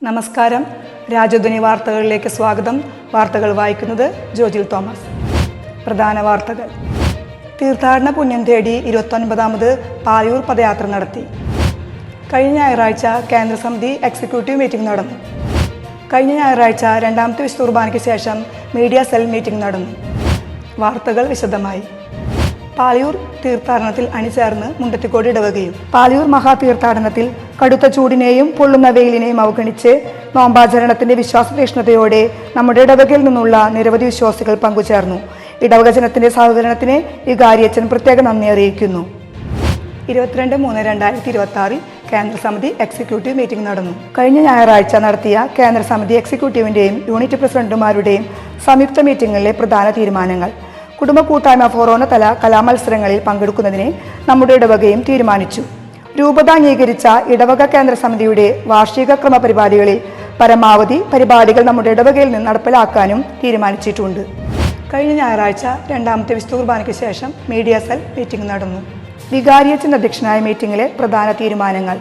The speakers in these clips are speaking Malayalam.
നമസ്കാരം. രാജധ്വനി വാർത്തകളിലേക്ക് സ്വാഗതം. വാർത്തകൾ വായിക്കുന്നത് ജോജിൽ തോമസ്. പ്രധാന വാർത്തകൾ. തീർത്ഥാടന പുണ്യം തേടി 29ാമത് പായൂർ പദയാത്ര നടത്തി. കഴിഞ്ഞ ഞായറാഴ്ച കേന്ദ്ര സമിതി എക്സിക്യൂട്ടീവ് മീറ്റിംഗ് നടന്നു. കഴിഞ്ഞ ഞായറാഴ്ച രണ്ടാമത്തെ വിശുദ്ധ കുർബാനയ്ക്ക് ശേഷം മീഡിയ സെൽ മീറ്റിംഗ് നടന്നു. വാർത്തകൾ വിശദമായി. പാലയൂർ തീർത്ഥാടനത്തിൽ അണിചേർന്ന് മുണ്ടത്തിക്കോട് ഇടവകയും. പാലയൂർ മഹാതീർത്ഥാടനത്തിൽ കടുത്ത ചൂടിനെയും പൊള്ളുന്ന വെയിലിനെയും അവഗണിച്ച് നോമ്പാചരണത്തിന്റെ വിശ്വാസ തീക്ഷ്ണതയോടെ നമ്മുടെ ഇടവകയിൽ നിന്നുള്ള നിരവധി വിശ്വാസികൾ പങ്കുചേർന്നു. ഇടവക ജനത്തിന്റെ സഹകരണത്തിന് വികാരിയച്ഛൻ പ്രത്യേക നന്ദി അറിയിക്കുന്നു. 22/3/2026 കേന്ദ്ര സമിതി എക്സിക്യൂട്ടീവ് മീറ്റിംഗ് നടന്നു. കഴിഞ്ഞ ഞായറാഴ്ച നടത്തിയ കേന്ദ്ര സമിതി എക്സിക്യൂട്ടീവിന്റെയും യൂണിറ്റ് പ്രസിഡന്റുമാരുടെയും സംയുക്ത മീറ്റിംഗിലെ പ്രധാന തീരുമാനങ്ങൾ. കുടുംബ കൂട്ടായ്മ ഫൊറോന തല കലാമത്സരങ്ങളിൽ പങ്കെടുക്കുന്നതിന് നമ്മുടെ ഇടവകയും തീരുമാനിച്ചു. രൂപത അംഗീകരിച്ച ഇടവക കേന്ദ്ര സമിതിയുടെ വാർഷിക ക്രമപരിപാടികളിൽ പരമാവധി പരിപാടികൾ നമ്മുടെ ഇടവകയിൽ നിന്ന് നടപ്പിലാക്കാനും തീരുമാനിച്ചിട്ടുണ്ട്. കഴിഞ്ഞ ഞായറാഴ്ച രണ്ടാമത്തെ വിശുദ്ധ കുർബാനയ്ക്ക് ശേഷം മീഡിയ സെൽ മീറ്റിംഗ് നടന്നു. വികാരിയച്ഛൻ അധ്യക്ഷനായ മീറ്റിംഗിലെ പ്രധാന തീരുമാനങ്ങൾ.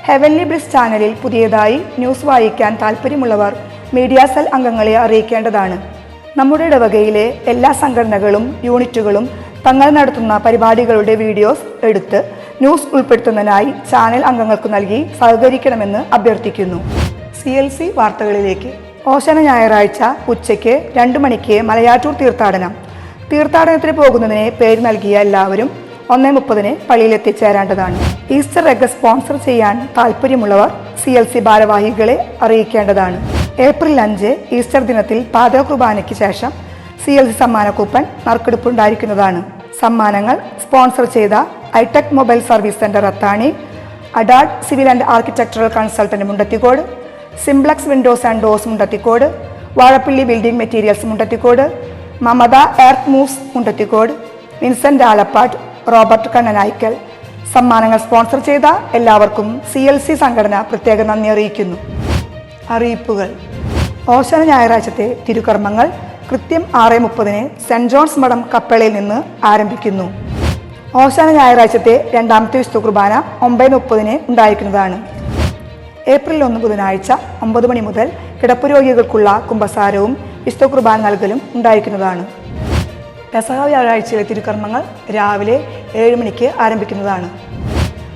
ഹെവൻലി ബ്ലിസ് ചാനലിൽ പുതിയതായി ന്യൂസ് വായിക്കാൻ താല്പര്യമുള്ളവർ മീഡിയ സെൽ അംഗങ്ങളെ അറിയിക്കേണ്ടതാണ്. നമ്മുടെ ഇടവകയിലെ എല്ലാ സംഘടനകളും യൂണിറ്റുകളും തങ്ങൾ നടത്തുന്ന പരിപാടികളുടെ വീഡിയോസ് എടുത്ത് ന്യൂസ് ഉൾപ്പെടുത്തുന്നതിനായി ചാനൽ അംഗങ്ങൾക്ക് നൽകി സഹകരിക്കണമെന്ന് അഭ്യർത്ഥിക്കുന്നു. CLC വാർത്തകളിലേക്ക്. ഓശാന ഞായറാഴ്ച ഉച്ചയ്ക്ക് 2 മണിക്ക് മലയാറ്റൂർ തീർത്ഥാടനം. തീർത്ഥാടനത്തിന് പോകുന്നതിന് പേര് നൽകിയ എല്ലാവരും 1:30 പള്ളിയിലെത്തിച്ചേരേണ്ടതാണ്. ഈസ്റ്റർ എഗ് സ്പോൺസർ ചെയ്യാൻ താല്പര്യമുള്ളവർ CLC ഭാരവാഹികളെ അറിയിക്കേണ്ടതാണ്. ഏപ്രിൽ 5 ഈസ്റ്റർ ദിനത്തിൽ പാത കുർബാനയ്ക്ക് ശേഷം CLC സമ്മാന കൂപ്പൺ നറുക്കെടുപ്പുണ്ടായിരിക്കുന്നതാണ്. സമ്മാനങ്ങൾ സ്പോൺസർ ചെയ്ത iTech mobile service centre Athani, അഡാഡ് civil and architectural consultant Mundathikode, Simplex windows and doors Mundathikode, Vazhappally building materials Mundathikode, Mamatha earth moves Mundathikode, Vincent Alappad, Robert Kannanaikkal. സമ്മാനങ്ങൾ സ്പോൺസർ ചെയ്ത എല്ലാവർക്കും CLC സംഘടന പ്രത്യേക നന്ദി അറിയിക്കുന്നു. അറിയിപ്പുകൾ. ഓശാന ഞായറാഴ്ചത്തെ തിരുക്കർമ്മങ്ങൾ കൃത്യം 6:30 സെന്റ് ജോൺസ് മഠം കപ്പേളയിൽ നിന്ന് ആരംഭിക്കുന്നു. ഓശാന ഞായറാഴ്ചത്തെ രണ്ടാമത്തെ വിശുദ്ധ കുർബാന 9:30 ഉണ്ടായിരിക്കുന്നതാണ്. ഏപ്രിൽ 1 ബുധനാഴ്ച 9 മണി മുതൽ കിടപ്പ് രോഗികൾക്കുള്ള കുമ്പസാരവും വിശുദ്ധ കുർബാന നൽകലും ഉണ്ടായിരിക്കുന്നതാണ്. പെസഹ വ്യാഴാഴ്ചയിലെ തിരുക്കർമ്മങ്ങൾ രാവിലെ 7 മണിക്ക് ആരംഭിക്കുന്നതാണ്.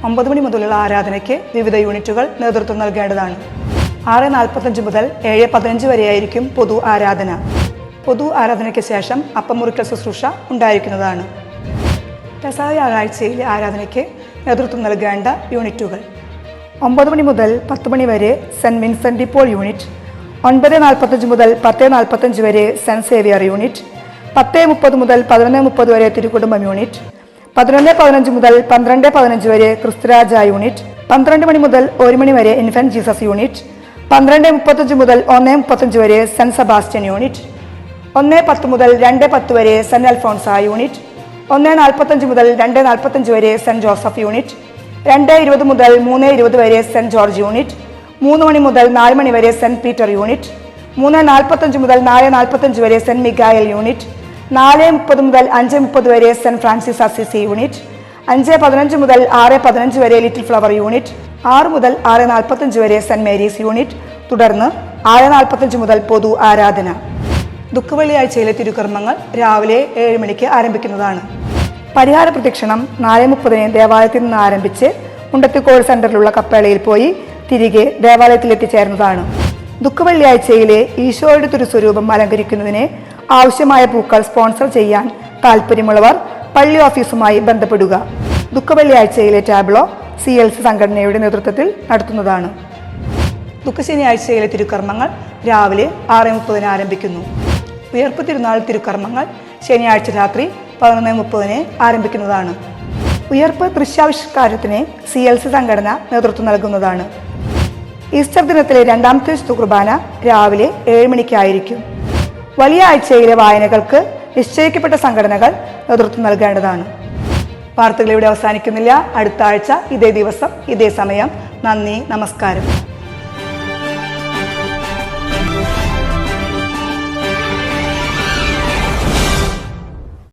9 മണി മുതലുള്ള ആരാധനയ്ക്ക് വിവിധ യൂണിറ്റുകൾ നേതൃത്വം നൽകേണ്ടതാണ്. 6:45 മുതൽ 7:15 വരെയായിരിക്കും പൊതു ആരാധന. പൊതു ആരാധനയ്ക്ക് ശേഷം അപ്പം മുറിക്കൽ ശുശ്രൂഷ ഉണ്ടായിരിക്കുന്നതാണ്. പെസഹ വ്യാഴാഴ്ചയിലെ ആരാധനയ്ക്ക് നേതൃത്വം നൽകേണ്ട യൂണിറ്റുകൾ. 9 മണി മുതൽ 10 മണി വരെ Saint Vincent de Paul unit, 9:45 മുതൽ 10:45 വരെ സെന്റ് സേവിയർ യൂണിറ്റ്, 10:30 മുതൽ 11:30 വരെ തിരുക്കുടുംബം യൂണിറ്റ്, 11:15 മുതൽ 12:15 വരെ ക്രിസ്തുരാജ യൂണിറ്റ്, 12 മണി മുതൽ 1 മണി വരെ ഇൻഫന്റ് ജീസസ് യൂണിറ്റ്, 12:35 മുതൽ 1:35 വരെ സെന്റ് സെബാസ്റ്റ്യൻ യൂണിറ്റ്, 1:10 മുതൽ 2:10 വരെ സെന്റ് അൽഫോൺസ യൂണിറ്റ്, 1:45 മുതൽ 2:45 വരെ സെന്റ് ജോസഫ് യൂണിറ്റ്, 2:20 മുതൽ 3:20 വരെ സെന്റ് ജോർജ് യൂണിറ്റ്, 3 മണി മുതൽ 4 മണി വരെ സെന്റ് പീറ്റർ യൂണിറ്റ്, 3:45 മുതൽ 4:45 വരെ സെന്റ് മിഗായൽ യൂണിറ്റ്, 4:30 മുതൽ 5:30 വരെ സെന്റ് ഫ്രാൻസിസ് അസിസി യൂണിറ്റ്, 5:15 മുതൽ 6:15 വരെ ലിറ്റിൽ ഫ്ലവർ യൂണിറ്റ്, 6 മുതൽ 6:45 വരെ സെന്റ് മേരീസ് യൂണിറ്റ്. തുടർന്ന് 6:45 മുതൽ പൊതു ആരാധന. ദുഃഖവെള്ളിയാഴ്ചയിലെ തിരുക്കർമ്മങ്ങൾ രാവിലെ 7 മണിക്ക് ആരംഭിക്കുന്നതാണ്. പരിഹാര പ്രദക്ഷിണം 4:30 ദേവാലയത്തിൽ നിന്ന് ആരംഭിച്ച് മുണ്ടത്തിക്കോട് സെന്ററിലുള്ള കപ്പേളയിൽ പോയി തിരികെ ദേവാലയത്തിൽ എത്തിച്ചേർന്നതാണ്. ദുഃഖവെള്ളിയാഴ്ചയിലെ ഈശോയുടെ തിരുസ്വരൂപം അലങ്കരിക്കുന്നതിന് ആവശ്യമായ പൂക്കൾ സ്പോൺസർ ചെയ്യാൻ താല്പര്യമുള്ളവർ പള്ളി ഓഫീസുമായി ബന്ധപ്പെടുക. ദുഃഖവെള്ളിയാഴ്ചയിലെ ടാബ്ലോ CLC സംഘടനയുടെ നേതൃത്വത്തിൽ നടത്തുന്നതാണ്. ദുഃഖശനിയാഴ്ചയിലെ തിരുക്കർമ്മങ്ങൾ രാവിലെ 6:30 ആരംഭിക്കുന്നു. ഉയർപ്പ് തിരുനാൾ തിരുക്കർമ്മങ്ങൾ ശനിയാഴ്ച രാത്രി 11:30 ആരംഭിക്കുന്നതാണ്. ഉയർപ്പ് ദൃശ്യാവിഷ്കാരത്തിന് CLC സംഘടന നേതൃത്വം നൽകുന്നതാണ്. ഈസ്റ്റർ ദിനത്തിലെ രണ്ടാമത്തെ വിശുദ്ധ കുർബാന രാവിലെ 7 മണിക്കായിരിക്കും. വലിയ ആഴ്ചയിലെ വായനകൾക്ക് നിശ്ചയിക്കപ്പെട്ട സംഘടനകൾ നേതൃത്വം നൽകേണ്ടതാണ്. വാർത്തകൾ ഇവിടെ അവസാനിക്കുന്നില്ല. അടുത്ത ആഴ്ച ഇതേ ദിവസം ഇതേ സമയം. നന്ദി, നമസ്കാരം.